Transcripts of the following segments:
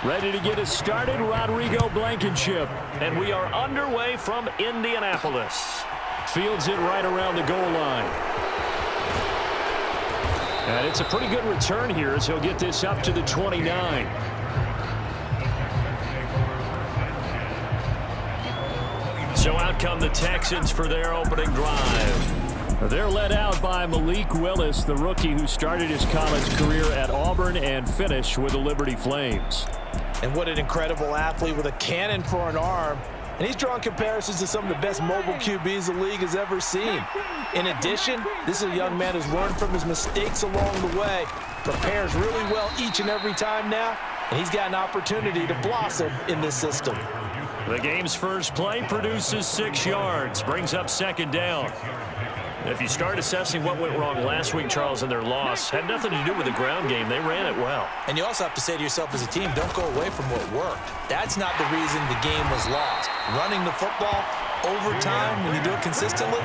Ready to get us started, Rodrigo Blankenship. And we are underway from Indianapolis. Fields it right around the goal line. And it's a pretty good return here as he'll get this up to the 29. So out come the Texans for their opening drive. They're led out by Malik Willis, the rookie who started his college career at Auburn and finished with the Liberty Flames. And what an incredible athlete with a cannon for an arm. And he's drawn comparisons to some of the best mobile QBs the league has ever seen. In addition, this is a young man who's learned from his mistakes along the way, prepares really well each and every time now, and he's got an opportunity to blossom in this system. The game's first play produces 6 yards, brings up second down. If you start assessing what went wrong last week, Charles, in their loss, had nothing to do with the ground game. They ran it well. And you also have to say to yourself as a team, don't go away from what worked. That's not the reason the game was lost. Running the football over time, when you do it consistently,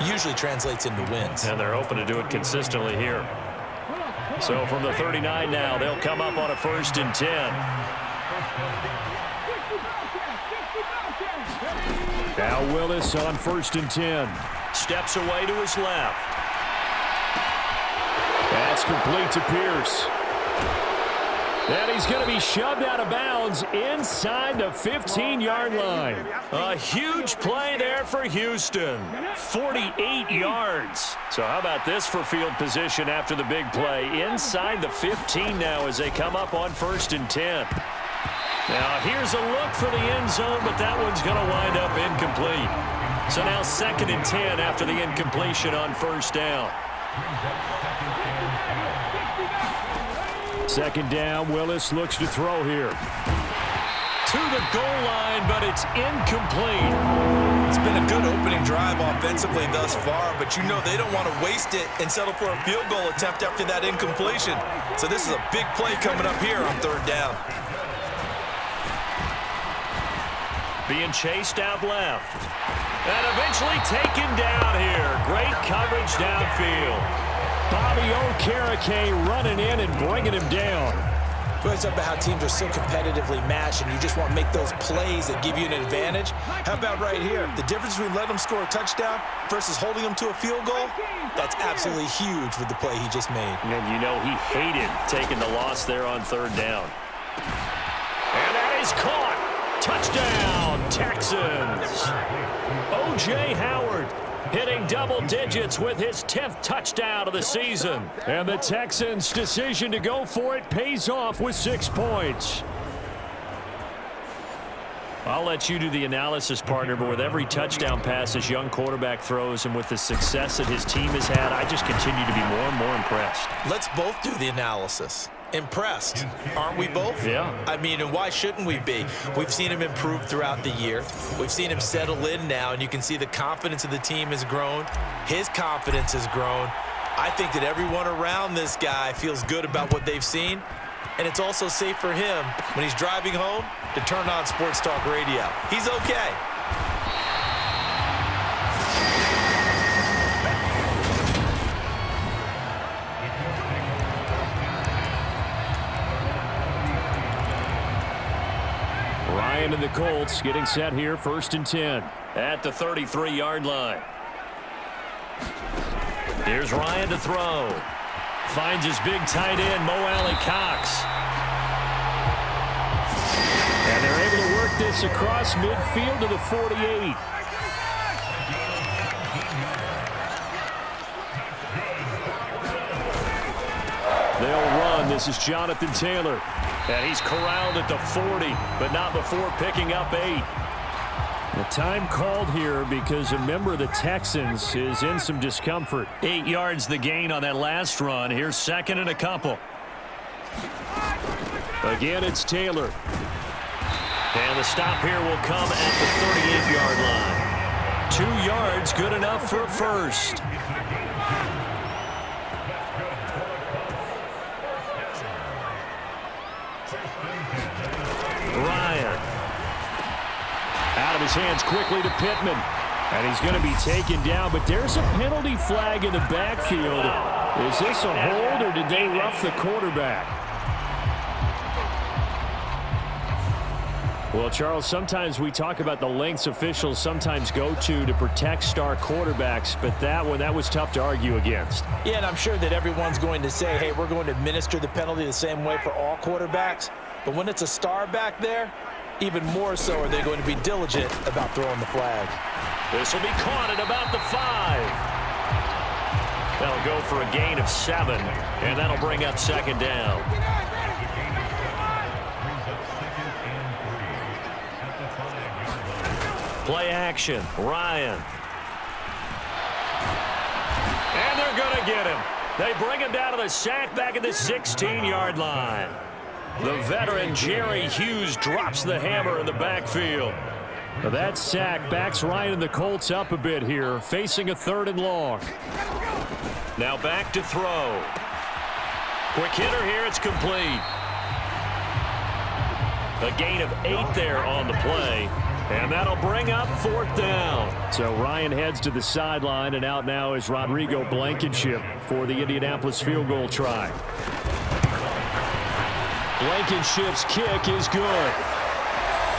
usually translates into wins. And they're hoping to do it consistently here. So from the 39 now, they'll come up on a 1st and 10. Now Willis on 1st and 10. Steps away to his left. That's complete to Pierce. And he's going to be shoved out of bounds inside the 15-yard line. A huge play there for Houston. 48 yards. So how about this for field position after the big play? Inside the 15 now as they come up on 1st and 10. Now here's a look for the end zone, but that one's going to wind up incomplete. So now 2nd and 10 after the incompletion on 1st down. 2nd down, Willis looks to throw here. To the goal line, but it's incomplete. It's been a good opening drive offensively thus far, but you know they don't want to waste it and settle for a field goal attempt after that incompletion. So this is a big play coming up here on 3rd down. Being chased out left. And eventually taken down here. Great coverage downfield. Bobby Okereke running in and bringing him down. We always talk about how teams are so competitively matched and you just want to make those plays that give you an advantage. How about right here? The difference between letting them score a touchdown versus holding them to a field goal, that's absolutely huge with the play he just made. And you know he hated taking the loss there on 3rd down. And that is caught. Touchdown, Texans. O.J. Howard hitting double digits with his 10th touchdown of the season. And the Texans' decision to go for it pays off with 6 points. I'll let you do the analysis, partner, but with every touchdown pass this young quarterback throws and with the success that his team has had, I just continue to be more and more impressed. Let's both do the analysis. Impressed, aren't we both? Yeah. I mean, and why shouldn't we be? We've seen him improve throughout the year. We've seen him settle in now, and you can see the confidence of the team has grown. His confidence has grown. I think that everyone around this guy feels good about what they've seen, and it's also safe for him when he's driving home to turn on Sports Talk Radio. He's okay. Ryan and the Colts getting set here, 1st and 10 at the 33-yard line. Here's Ryan to throw. Finds his big tight end, Mo Alley-Cox. And they're able to work this across midfield to the 48. They'll run. This is Jonathan Taylor. And he's corralled at the 40, but not before picking up 8. The time called here because a member of the Texans is in some discomfort. 8 yards the gain on that last run. Here's 2nd and a couple. Again, it's Taylor. And the stop here will come at the 38-yard line. 2 yards, good enough for a first. Ryan. Out of his hands quickly to Pittman. And he's going to be taken down, but there's a penalty flag in the backfield. Is this a hold or did they rough the quarterback? Well, Charles, sometimes we talk about the lengths officials sometimes go to protect star quarterbacks, but that was tough to argue against. Yeah, and I'm sure that everyone's going to say, hey, we're going to administer the penalty the same way for all quarterbacks. But when it's a star back there, even more so are they going to be diligent about throwing the flag. This will be caught at about the 5. They'll go for a gain of 7, and that'll bring up second down. Play action, Ryan. And they're going to get him. They bring him down to the sack back at the 16-yard line. The veteran Jerry Hughes drops the hammer in the backfield. That sack backs Ryan and the Colts up a bit here, facing a 3rd and long. Now back to throw. Quick hitter here, it's complete. A gain of 8 there on the play. And that'll bring up 4th down. So Ryan heads to the sideline, and out now is Rodrigo Blankenship for the Indianapolis field goal try. Blankenship's kick is good.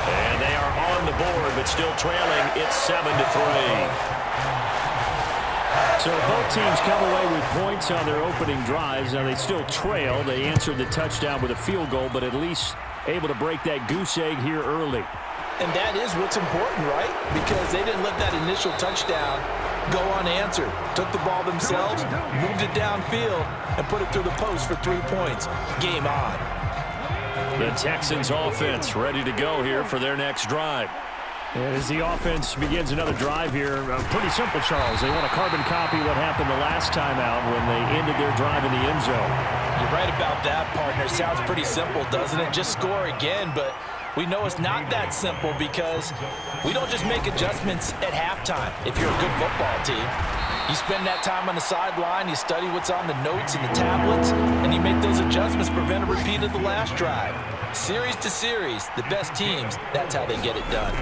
And they are on the board, but still trailing. It's 7-3. So both teams come away with points on their opening drives. Now they still trail. They answered the touchdown with a field goal, but at least able to break that goose egg here early. And that is what's important, right? Because they didn't let that initial touchdown go unanswered. Took the ball themselves, moved it downfield, and put it through the post for 3 points. Game on. The Texans offense ready to go here for their next drive. And as the offense begins another drive here, pretty simple, Charles. They want to carbon copy what happened the last time out when they ended their drive in the end zone. You're right about that, partner. Sounds pretty simple, doesn't it? Just score again, but we know it's not that simple because we don't just make adjustments at halftime if you're a good football team. You spend that time on the sideline, you study what's on the notes and the tablets, and you make those adjustments to prevent a repeat of the last drive. Series to series, the best teams, that's how they get it done.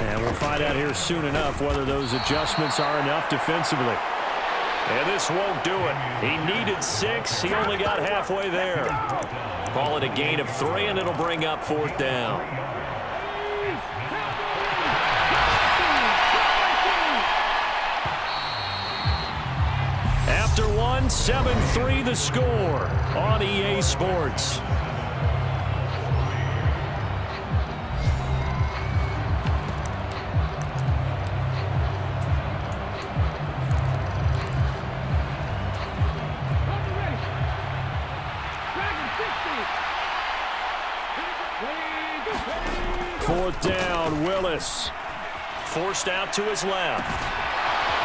And we'll find out here soon enough whether those adjustments are enough defensively. And this won't do it. He needed 6. He only got halfway there. Call it a gain of 3, and it'll bring up 4th down. After 1, 7-3 the score on EA Sports. Fourth down, Willis. Forced out to his left.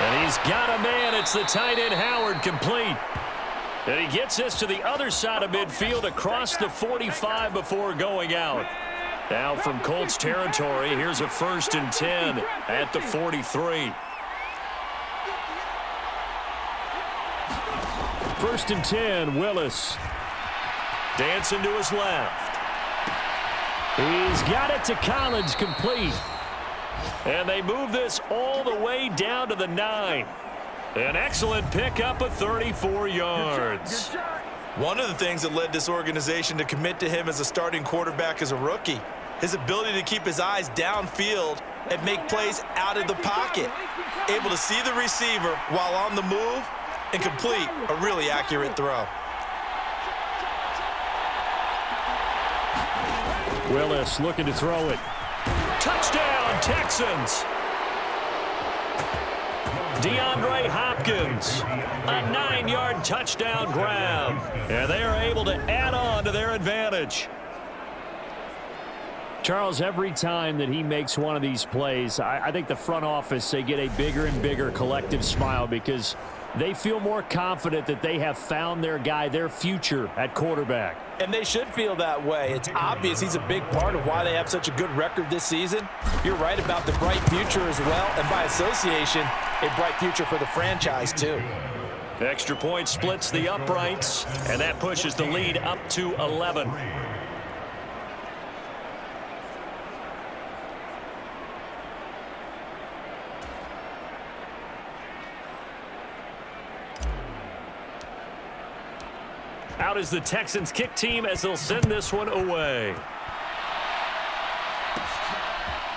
And he's got a man. It's the tight end, Howard, complete. And he gets this to the other side of midfield across the 45 before going out. Now from Colts territory, here's a 1st and 10 at the 43. 1st and 10, Willis. Dancing to his left. He's got it to Collins, complete. And they move this all the way down to the 9. An excellent pickup of 34 yards. One of the things that led this organization to commit to him as a starting quarterback as a rookie, his ability to keep his eyes downfield and make plays out of the pocket. Able to see the receiver while on the move and complete a really accurate throw. Willis looking to throw it. Touchdown, Texans. DeAndre Hopkins, a 9-yard touchdown grab. And they are able to add on to their advantage. Charles, every time that he makes one of these plays, I think the front office, they get a bigger and bigger collective smile because they feel more confident that they have found their guy, their future at quarterback. And they should feel that way. It's obvious he's a big part of why they have such a good record this season. You're right about the bright future as well, and by association, a bright future for the franchise too. Extra point splits the uprights, and that pushes the lead up to 11. Out is the Texans kick team as they'll send this one away.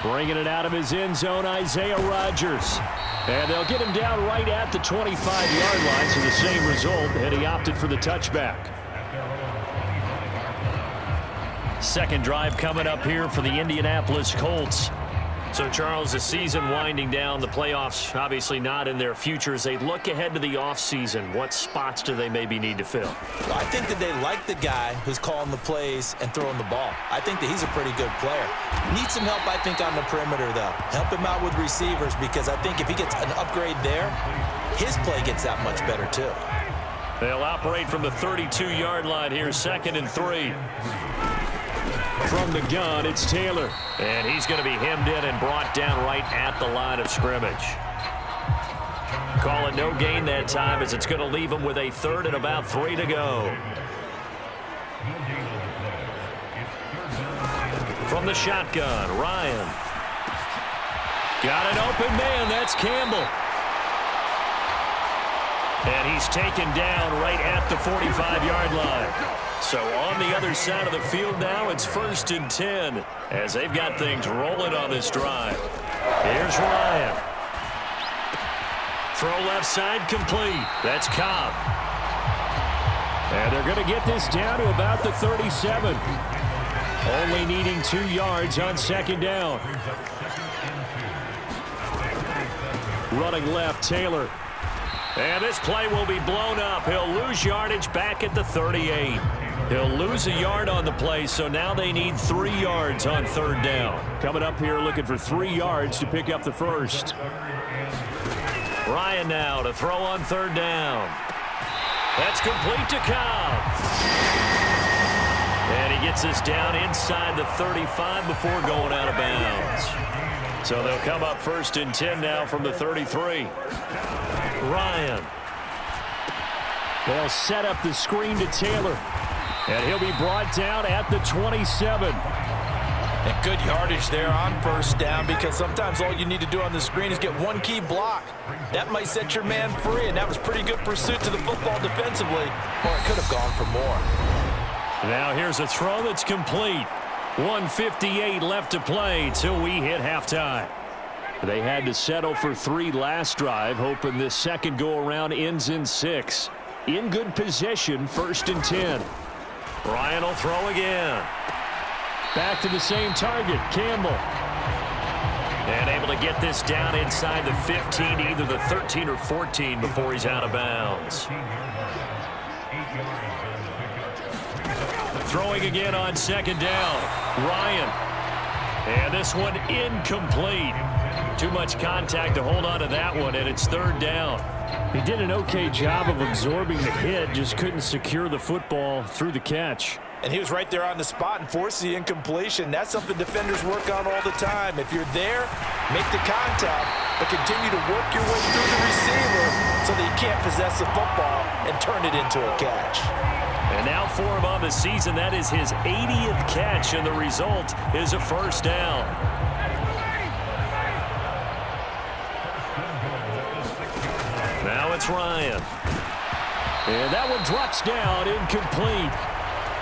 Bringing it out of his end zone, Isaiah Rodgers. And they'll get him down right at the 25-yard line, so the same result, and he opted for the touchback. Second drive coming up here for the Indianapolis Colts. So, Charles, the season winding down, the playoffs obviously not in their future. As they look ahead to the offseason, what spots do they maybe need to fill? Well, I think that they like the guy who's calling the plays and throwing the ball. I think that he's a pretty good player. Needs some help, I think, on the perimeter, though. Help him out with receivers, because I think if he gets an upgrade there, his play gets that much better, too. They'll operate from the 32-yard line here, 2nd and 3. From the gun, it's Taylor. And he's going to be hemmed in and brought down right at the line of scrimmage. Call it no gain that time, as it's going to leave him with a 3rd and about 3 to go. From the shotgun, Ryan. Got an open man. That's Campbell. And he's taken down right at the 45-yard line. So on the other side of the field now, it's 1st and 10 as they've got things rolling on this drive. Here's Ryan. Throw left side complete. That's Cobb. And they're going to get this down to about the 37. Only needing 2 yards on 2nd down. Running left, Taylor. And this play will be blown up. He'll lose yardage back at the 38. He'll lose a yard on the play, so now they need 3 yards on 3rd down. Coming up here looking for 3 yards to pick up the 1st. Ryan now to throw on 3rd down. That's complete to Cobb. And he gets us down inside the 35 before going out of bounds. So they'll come up 1st and 10 now from the 33. Ryan. They'll set up the screen to Taylor. And he'll be brought down at the 27. And good yardage there on 1st down, because sometimes all you need to do on the screen is get one key block. That might set your man free, and that was pretty good pursuit to the football defensively, or it could have gone for more. Now here's a throw that's complete. 1:58 left to play till we hit halftime. They had to settle for 3 last drive, hoping this second go-around ends in 6. In good position, 1st and 10. Ryan will throw again. Back to the same target, Campbell. And able to get this down inside the 15, either the 13 or 14 before he's out of bounds. Throwing again on 2nd down. Ryan. And this one incomplete. Too much contact to hold on to that one, and it's 3rd down. He did an okay job of absorbing the hit, just couldn't secure the football through the catch. And he was right there on the spot and forced the incompletion. That's something defenders work on all the time. If you're there, make the contact, but continue to work your way through the receiver so that you can't possess the football and turn it into a catch. And now for him on the season, that is his 80th catch, and the result is a 1st down. Now it's Ryan. And that one drops down, incomplete.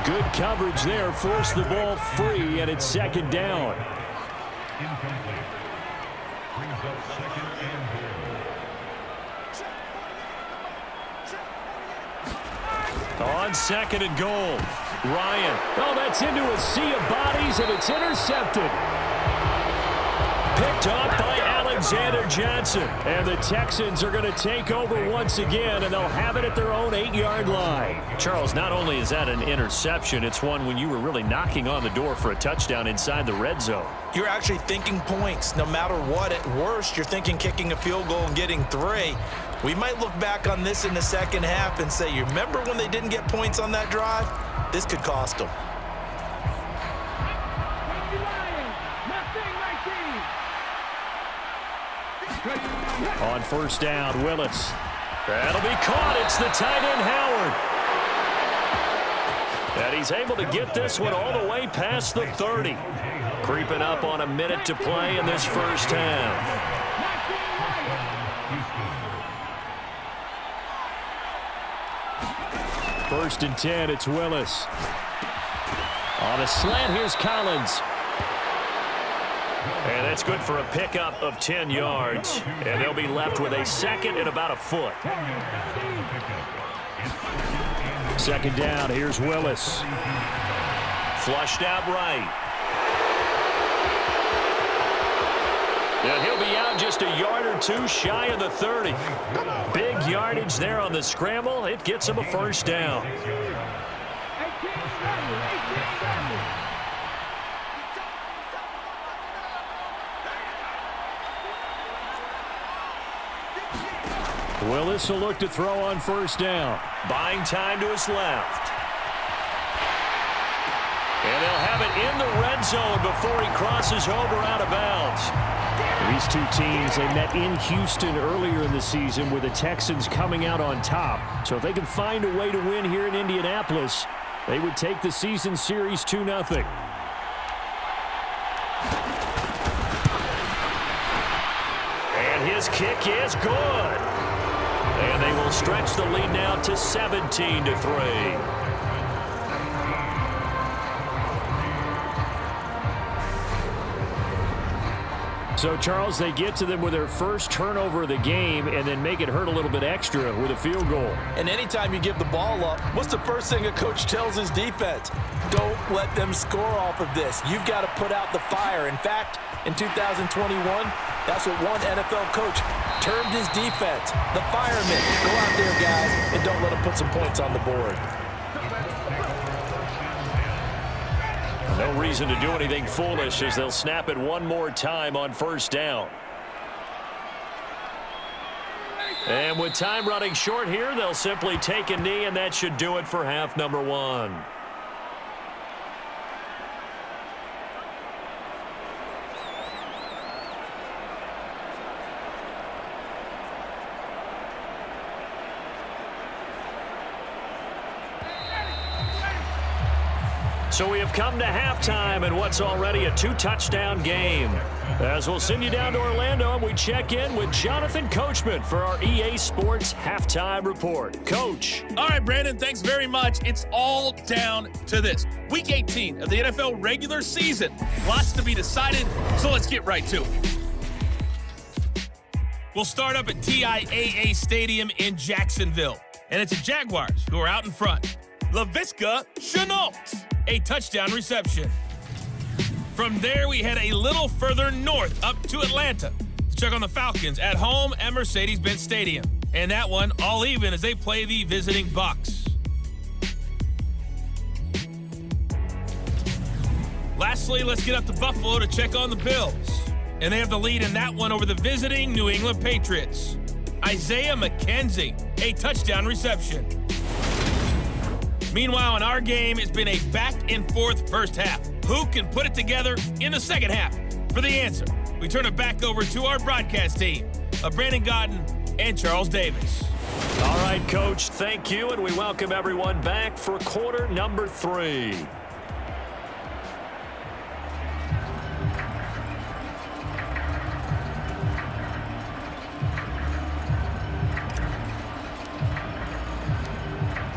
Good coverage there, forced the ball free, and it's 2nd down. On 2nd and goal, Ryan. Oh, that's into a sea of bodies, and it's intercepted. Picked off by Alexander Johnson. And the Texans are going to take over once again, and they'll have it at their own 8-yard line. Charles, not only is that an interception, it's one when you were really knocking on the door for a touchdown inside the red zone. You're actually thinking points. No matter what, at worst, you're thinking kicking a field goal and getting 3. We might look back on this in the second half and say, you remember when they didn't get points on that drive? This could cost them. On 1st down, Willis. That'll be caught. It's the tight end, Howard. And he's able to get this one all the way past the 30. Creeping up on a minute to play in this first half. 1st and 10, it's Willis. On a slant, here's Collins. And that's good for a pickup of 10 yards. And they'll be left with a second and about a foot. Second down, here's Willis. Flushed out right. And he'll be out just a yard or two shy of the 30. Big yardage there on the scramble. It gets him a first down. Willis will look to throw on first down. Buying time to his left. And they'll have it in the red zone before he crosses over out of bounds. These two teams, they met in Houston earlier in the season with the Texans coming out on top. So if they can find a way to win here in Indianapolis, they would take the season series 2-0. And his kick is good. And they will stretch the lead now to 17-3. So, Charles, they get to them with their first turnover of the game and then make it hurt a little bit extra with a field goal. And anytime you give the ball up, what's the first thing a coach tells his defense? Don't let them score off of this. You've got to put out the fire. In fact, in 2021, that's what one NFL coach termed his defense, the firemen. Go out there, guys, and don't let them put some points on the board. No reason to do anything foolish as they'll snap it one more time on first down. And with time running short here, they'll simply take a knee, and that should do it for half number one. So we have come to halftime in what's already a two-touchdown game. As we'll send you down to Orlando, and we check in with Jonathan Coachman for our EA Sports Halftime Report. Coach. All right, Brandon, thanks very much. It's all down to this. Week 18 of the NFL regular season. Lots to be decided, so let's get right to it. We'll start up at TIAA Stadium in Jacksonville. And it's the Jaguars who are out in front. Laviska Shenault, a touchdown reception. From there, we head a little further north up to Atlanta to check on the Falcons at home at Mercedes-Benz Stadium. And that one all even as they play the visiting Bucks. Lastly, let's get up to Buffalo to check on the Bills. And they have the lead in that one over the visiting New England Patriots. Isaiah McKenzie, a touchdown reception. Meanwhile, in our game, it's been a back-and-forth first half. Who can put it together in the second half? For the answer, we turn it back over to our broadcast team of Brandon Godden and Charles Davis. All right, Coach, thank you, and we welcome everyone back for quarter number 3.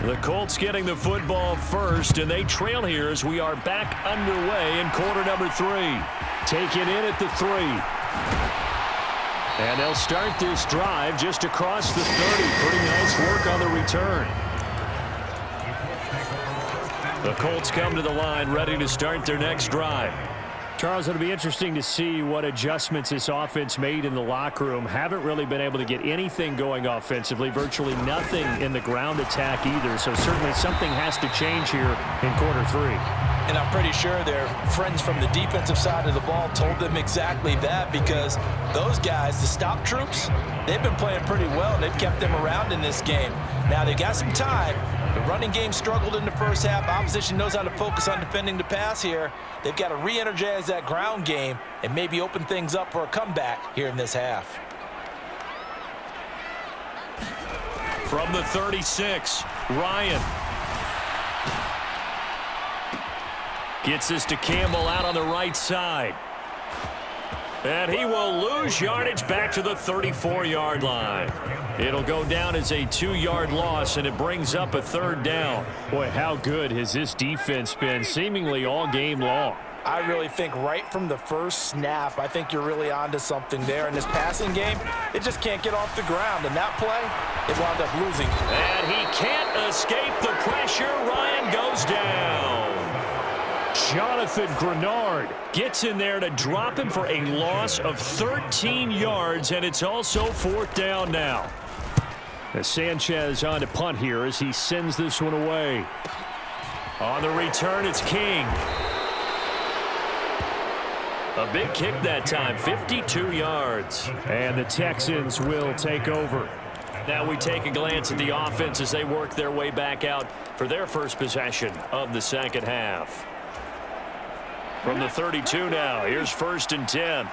The Colts getting the football first, and they trail here as we are back underway in quarter number 3. Taken in at the 3. And they'll start this drive just across the 30. Pretty nice work on the return. The Colts come to the line ready to start their next drive. Charles, it'll be interesting to see what adjustments this offense made in the locker room. Haven't really been able to get anything going offensively, virtually nothing in the ground attack either. So certainly something has to change here in quarter 3. And I'm pretty sure their friends from the defensive side of the ball told them exactly that, because those guys, the stop troops, they've been playing pretty well. They've kept them around in this game. Now they got some time. The running game struggled in the first half. Opposition knows how to focus on defending the pass here. They've got to re-energize that ground game and maybe open things up for a comeback here in this half. From the 36, Ryan. Gets this to Campbell out on the right side. And he will lose yardage back to the 34-yard line. It'll go down as a 2-yard loss, and it brings up a third down. Boy, how good has this defense been seemingly all game long. I really think right from the first snap, I think you're really onto something there. In this passing game, it just can't get off the ground. And that play, it wound up losing. And he can't escape the pressure. Ryan goes down. Jonathan Grenard gets in there to drop him for a loss of 13 yards, and it's also 4th down now. As Sanchez on to punt here as he sends this one away. On the return, it's King. A big kick that time, 52 yards. And the Texans will take over. Now we take a glance at the offense as they work their way back out for their first possession of the second half. From the 32 now, here's 1st and 10.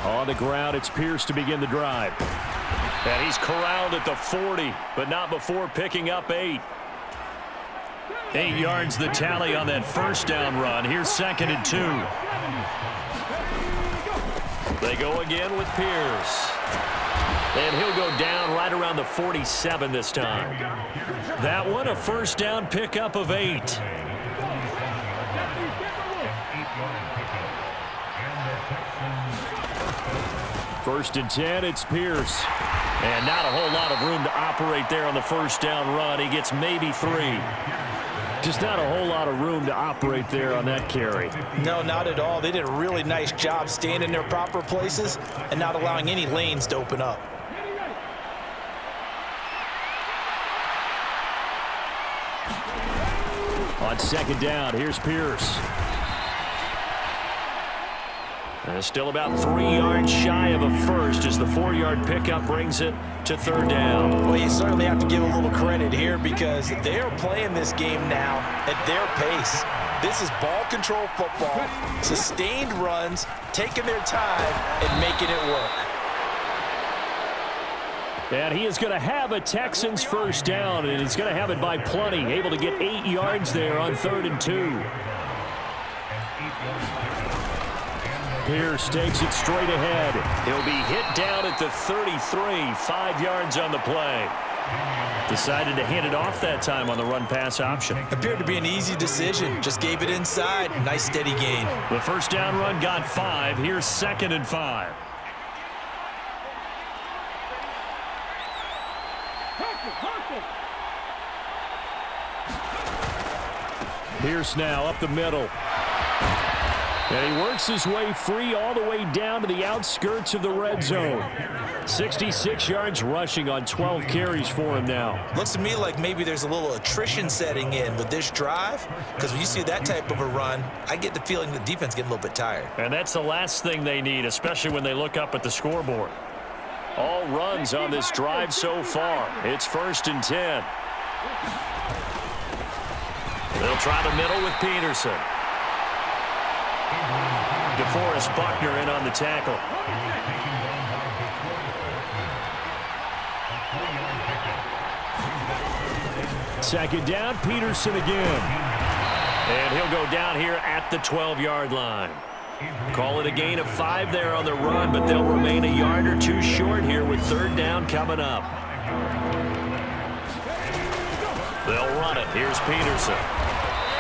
On the ground, it's Pierce to begin the drive. And he's corralled at the 40, but not before picking up 8. 8 yards the tally on that 1st down run. Here's 2nd and 2. They go again with Pierce. And he'll go down right around the 47 this time. That one a 1st down pickup of 8. First and 10, it's Pierce. And not a whole lot of room to operate there on the 1st down run. He gets maybe 3. Just not a whole lot of room to operate there on that carry. No, not at all. They did a really nice job staying in their proper places and not allowing any lanes to open up. On 2nd down, here's Pierce. And still about 3 yards shy of a first as the 4-yard pickup brings it to 3rd down. Well, you certainly have to give a little credit here because they are playing this game now at their pace. This is ball control football, sustained runs, taking their time and making it work. And he is going to have a Texans 1st down, and he's going to have it by plenty. Able to get 8 yards there on 3rd and 2. Pierce takes it straight ahead. He'll be hit down at the 33, 5 yards on the play. Decided to hand it off that time on the run-pass option. Appeared to be an easy decision. Just gave it inside. Nice steady gain. The 1st down run got 5. Here's 2nd and 5. Pierce now up the middle. And he works his way free all the way down to the outskirts of the red zone. 66 yards rushing on 12 carries for him now. Looks to me like maybe there's a little attrition setting in with this drive, because when you see that type of a run, I get the feeling the defense getting a little bit tired. And that's the last thing they need, especially when they look up at the scoreboard. All runs on this drive so far. It's 1st and 10. They'll try the middle with Peterson. DeForest Buckner in on the tackle. Second down, Peterson again. And he'll go down here at the 12-yard line. Call it a gain of 5 there on the run, but they'll remain a yard or 2 short here with 3rd down coming up. They'll run it. Here's Peterson.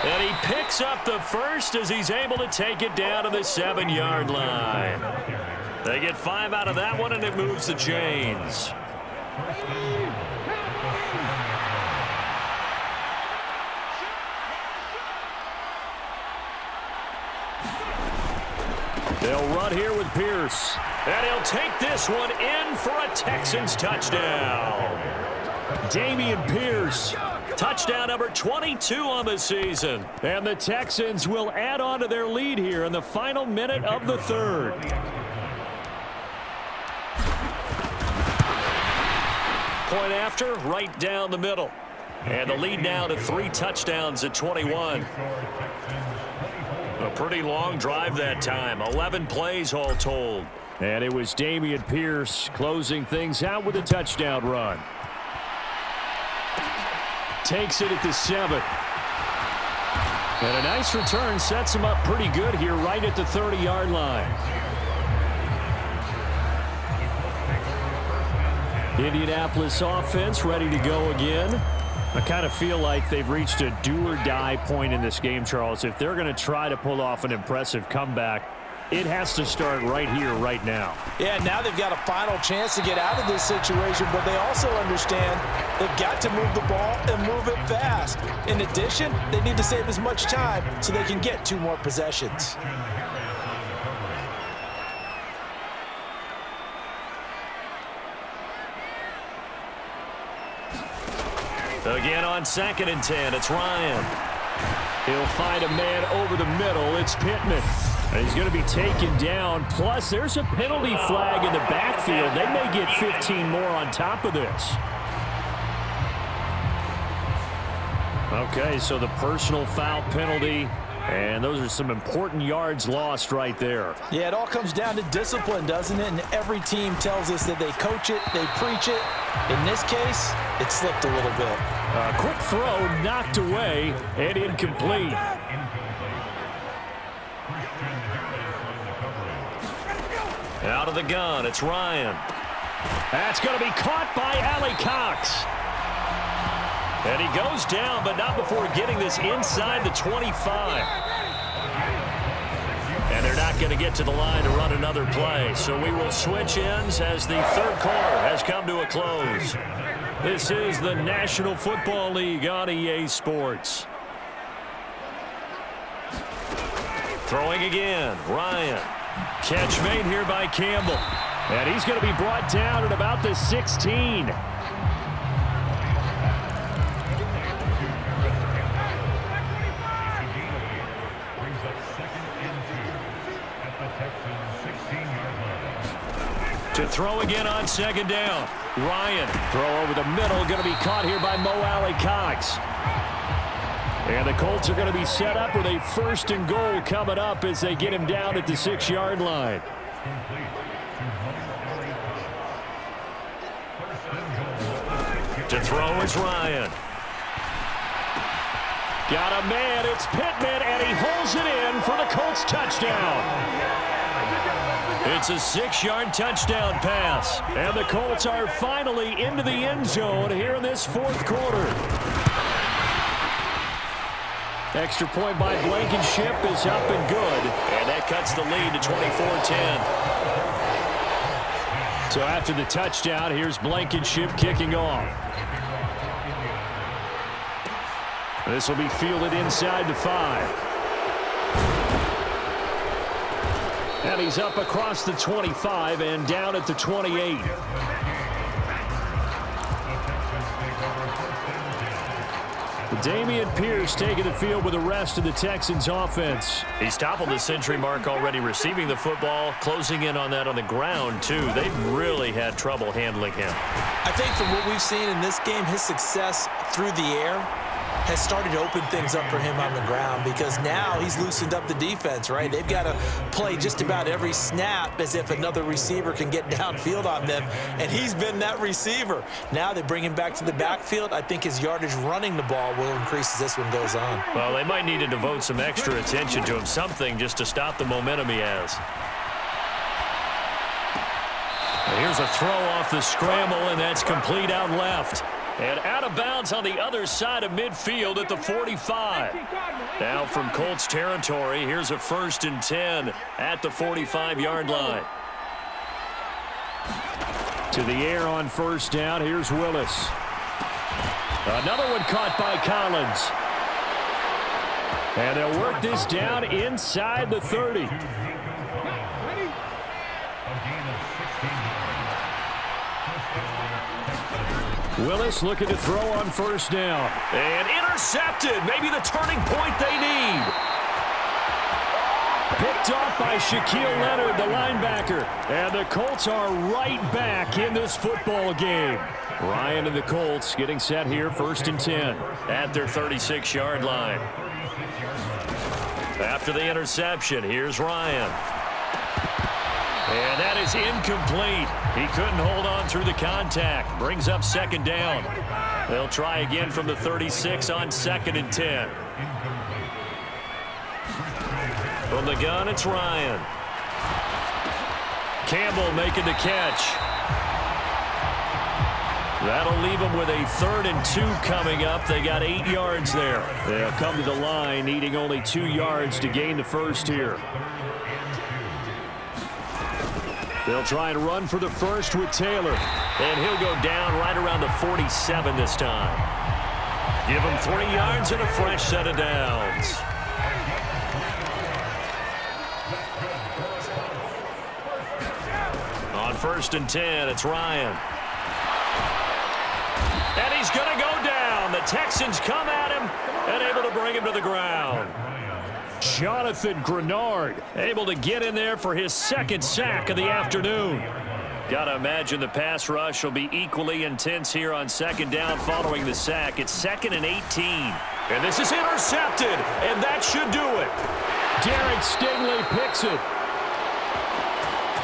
And he picks up the 1st as he's able to take it down to the 7-yard line. They get 5 out of that one, and it moves the chains. They'll run here with Pierce. And he'll take this one in for a Texans touchdown. Dameon Pierce. Touchdown number 22 on the season. And the Texans will add on to their lead here in the final minute of the 3rd. Point after, right down the middle. And the lead now to 3 touchdowns at 21. A pretty long drive that time. 11 plays all told. And it was Dameon Pierce closing things out with a touchdown run. Takes it at the 7. And a nice return sets him up pretty good here right at the 30-yard line. Indianapolis offense ready to go again. I kind of feel like they've reached a do-or-die point in this game, Charles. If they're going to try to pull off an impressive comeback, it has to start right here, right now. Yeah, now they've got a final chance to get out of this situation, but they also understand they've got to move the ball and move it fast. In addition, they need to save as much time so they can get 2 more possessions. Again on 2nd and 10, it's Ryan. He'll find a man over the middle. It's Pittman. And he's going to be taken down. Plus, there's a penalty flag in the backfield. They may get 15 more on top of this. Okay, so the personal foul penalty. And those are some important yards lost right there. Yeah, it all comes down to discipline, doesn't it? And every team tells us that they coach it, they preach it. In this case, it slipped a little bit. A quick throw knocked away and incomplete. Out of the gun, it's Ryan. That's going to be caught by Allie Cox. And he goes down, but not before getting this inside the 25. And they're not going to get to the line to run another play. So we will switch ends as the 3rd quarter has come to a close. This is the National Football League on EA Sports. Throwing again, Ryan. Catch made here by Campbell. And he's going to be brought down at about the 16. To throw again on 2nd down. Ryan, throw over the middle, going to be caught here by Mo Alley Cox. And the Colts are going to be set up with a 1st and goal coming up as they get him down at the 6-yard line. To throw is Ryan. Got a man, it's Pittman, and he holds it in for the Colts touchdown. It's a 6-yard touchdown pass. And the Colts are finally into the end zone here in this 4th quarter. Extra point by Blankenship is up and good. And that cuts the lead to 24-10. So after the touchdown, here's Blankenship kicking off. This will be fielded inside the 5. And he's up across the 25 and down at the 28. Dameon Pierce taking the field with the rest of the Texans offense. He's toppled the century mark already receiving the football, closing in on that on the ground, too. They've really had trouble handling him. I think from what we've seen in this game, his success through the air has started to open things up for him on the ground because now he's loosened up the defense, right? They've got to play just about every snap as if another receiver can get downfield on them, and he's been that receiver. Now they bring him back to the backfield. I think his yardage running the ball will increase as this one goes on. Well, they might need to devote some extra attention to him, something just to stop the momentum he has. And here's a throw off the scramble, and that's complete out left. And out of bounds on the other side of midfield at the 45. Now from Colts territory, here's a 1st and 10 at the 45-yard line. To the air on 1st down, here's Willis. Another one caught by Collins. And they'll work this down inside the 30. Willis looking to throw on 1st down. And intercepted. Maybe the turning point they need. Picked off by Shaquille Leonard, the linebacker. And the Colts are right back in this football game. Ryan and the Colts getting set here, 1st and 10 at their 36-yard line. After the interception, here's Ryan. And that is incomplete. He couldn't hold on through the contact. Brings up 2nd down. They'll try again from the 36 on 2nd and 10. From the gun, it's Ryan. Campbell making the catch. That'll leave them with a 3rd and 2 coming up. They got 8 yards there. They'll come to the line needing only 2 yards to gain the first here. They'll try and run for the first with Taylor. And he'll go down right around the 47 this time. Give him 3 yards and a fresh set of downs. On 1st and 10, it's Ryan. And he's going to go down. The Texans come at him and able to bring him to the ground. Jonathan Grenard able to get in there for his 2nd sack of the afternoon. Got to imagine the pass rush will be equally intense here on 2nd down following the sack. It's 2nd and 18. And this is intercepted, and that should do it. Derek Stingley picks it.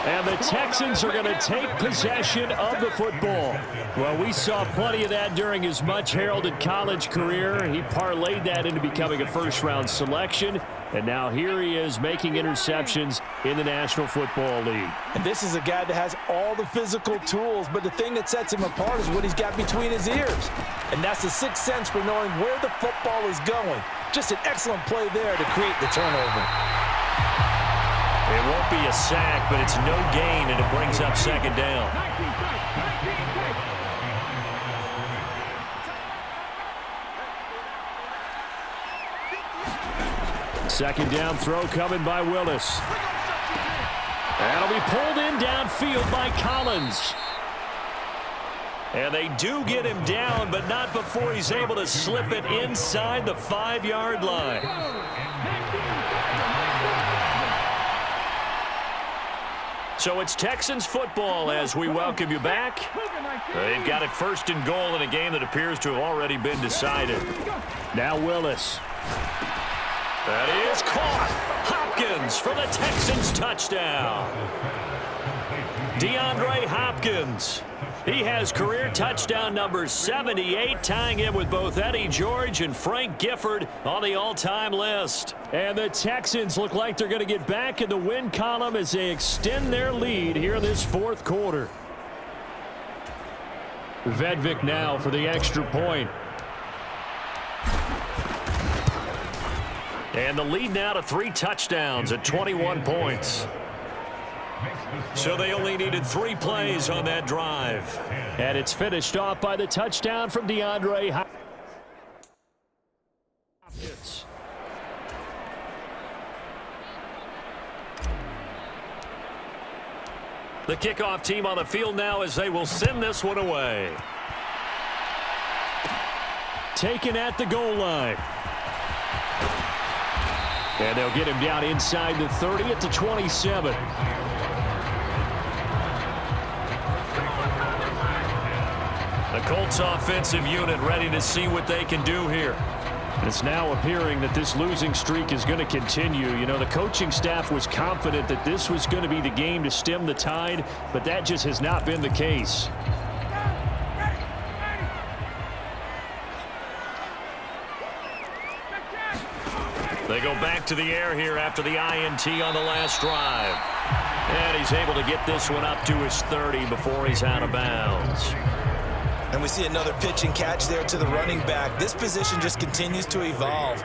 And the Texans are going to take possession of the football. Well, we saw plenty of that during his much-heralded college career. He parlayed that into becoming a first-round selection. And now here he is making interceptions in the National Football League. And this is a guy that has all the physical tools, but the thing that sets him apart is what he's got between his ears. And that's the 6th sense for knowing where the football is going. Just an excellent play there to create the turnover. It won't be a sack, but it's no gain, and it brings up 2nd down. Second down throw coming by Willis. That'll be pulled in downfield by Collins. And they do get him down, but not before he's able to slip it inside the 5-yard line. So it's Texans football as we welcome you back. They've got it 1st and goal in a game that appears to have already been decided. Now Willis. That is caught. Hopkins for the Texans touchdown. DeAndre Hopkins. He has career touchdown number 78, tying him with both Eddie George and Frank Gifford on the all-time list. And the Texans look like they're going to get back in the win column as they extend their lead here in this 4th quarter. Vedvik now for the extra point. And the lead now to 3 touchdowns at 21 points. So they only needed 3 plays on that drive. And it's finished off by the touchdown from DeAndre Hopkins. The kickoff team on the field now as they will send this one away. Taken at the goal line. And they'll get him down inside the 30 at the 27. The Colts offensive unit ready to see what they can do here. It's now appearing that this losing streak is going to continue. You know, the coaching staff was confident that this was going to be the game to stem the tide, but that just has not been the case. They go back to the air here after the INT on the last drive. And he's able to get this one up to his 30 before he's out of bounds. And we see another pitch and catch there to the running back. This position just continues to evolve.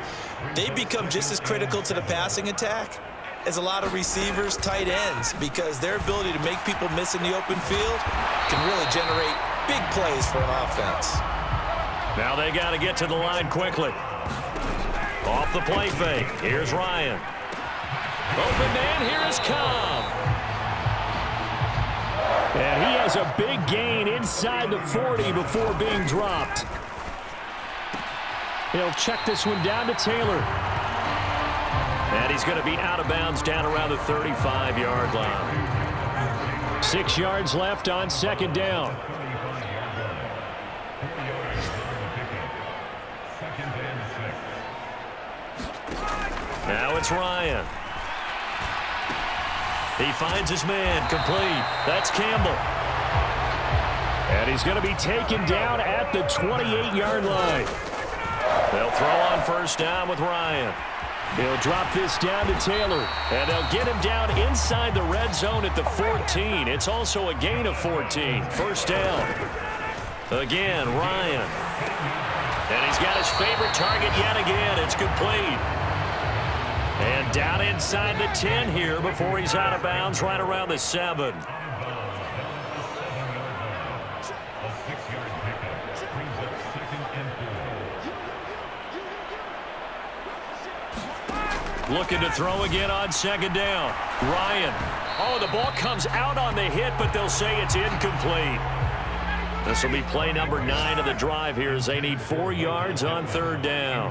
They become just as critical to the passing attack as a lot of receivers, tight ends, because their ability to make people miss in the open field can really generate big plays for an offense. Now they got to get to the line quickly. Off the play fake. Here's Ryan. Open man, here is Cobb. And he has a big gain inside the 40 before being dropped. He'll check this one down to Taylor. And he's going to be out of bounds down around the 35-yard line. 6 yards left on 2nd down. Now it's Ryan. He finds his man, complete. That's Campbell. And he's going to be taken down at the 28-yard line. They'll throw on 1st down with Ryan. He'll drop this down to Taylor, and they'll get him down inside the red zone at the 14. It's also a gain of 14. 1st down. Again, Ryan. And he's got his favorite target yet again. It's complete. And down inside the 10 here before he's out of bounds right around the 7. Looking to throw again on second down. Ryan. Oh, the ball comes out on the hit, but they'll say it's incomplete. This will be play number 9 of the drive here as they need 4 yards on third down.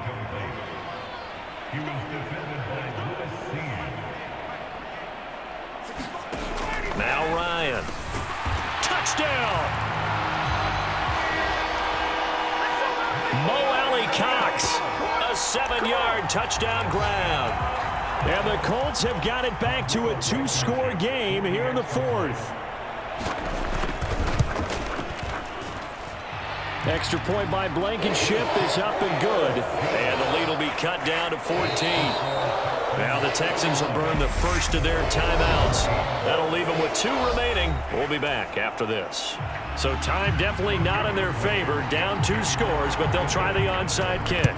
Now Ryan. Touchdown! Mo Alley Cox. A 7-yard touchdown grab. And the Colts have got it back to a 2-score game here in the 4th. Extra point by Blankenship is up and good. And the lead will be cut down to 14. Now the Texans will burn the first of their timeouts. That'll leave them with 2 remaining. We'll be back after this. So time definitely not in their favor. Down 2 scores, but they'll try the onside kick.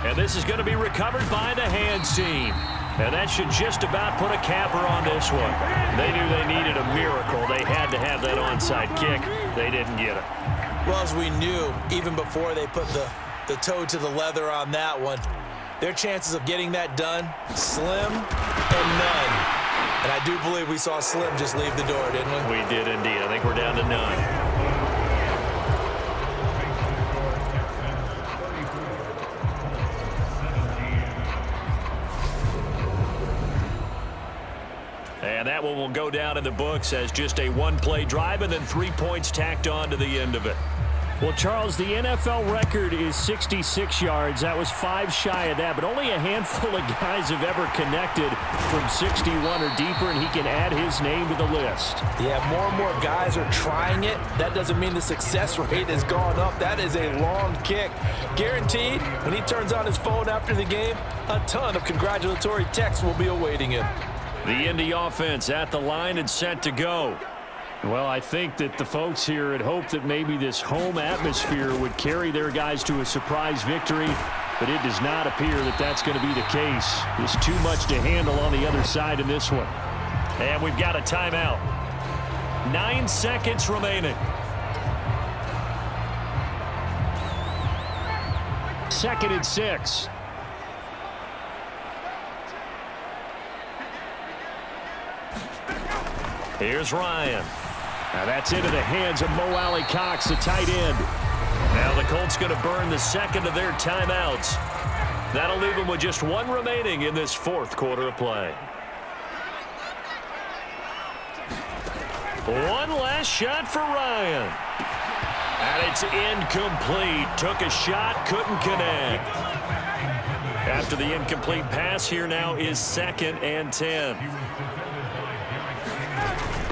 And this is going to be recovered by the hands team. And that should just about put a capper on this one. They knew they needed a miracle. They had to have that onside kick. They didn't get it. Well, as we knew, even before they put the toe to the leather on that one, their chances of getting that done, slim and none. And I do believe we saw Slim just leave the door, didn't we? We did indeed. I think we're down to none. And that one will go down in the books as just a 1-play drive and then 3 points tacked on to the end of it. Well, Charles, the NFL record is 66 yards. That was 5 shy of that, but only a handful of guys have ever connected from 61 or deeper, and he can add his name to the list. Yeah, more and more guys are trying it. That doesn't mean the success rate has gone up. That is a long kick. Guaranteed, when he turns on his phone after the game, a ton of congratulatory texts will be awaiting him. The Indy offense at the line and set to go. Well, I think that the folks here had hoped that maybe this home atmosphere would carry their guys to a surprise victory, but it does not appear that that's going to be the case. There's too much to handle on the other side in this one. And we've got a timeout. 9 seconds remaining. 2nd and 6. Here's Ryan. Now that's into the hands of Mo Alley Cox, the tight end. Now the Colts going to burn the second of their timeouts. That'll leave them with just 1 remaining in this 4th quarter of play. One last shot for Ryan. And it's incomplete. Took a shot, couldn't connect. After the incomplete pass, here now is 2nd and 10.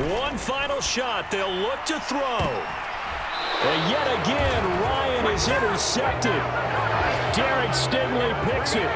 One final shot. They'll look to throw. And yet again, Ryan is intercepted. Derek Stingley picks it.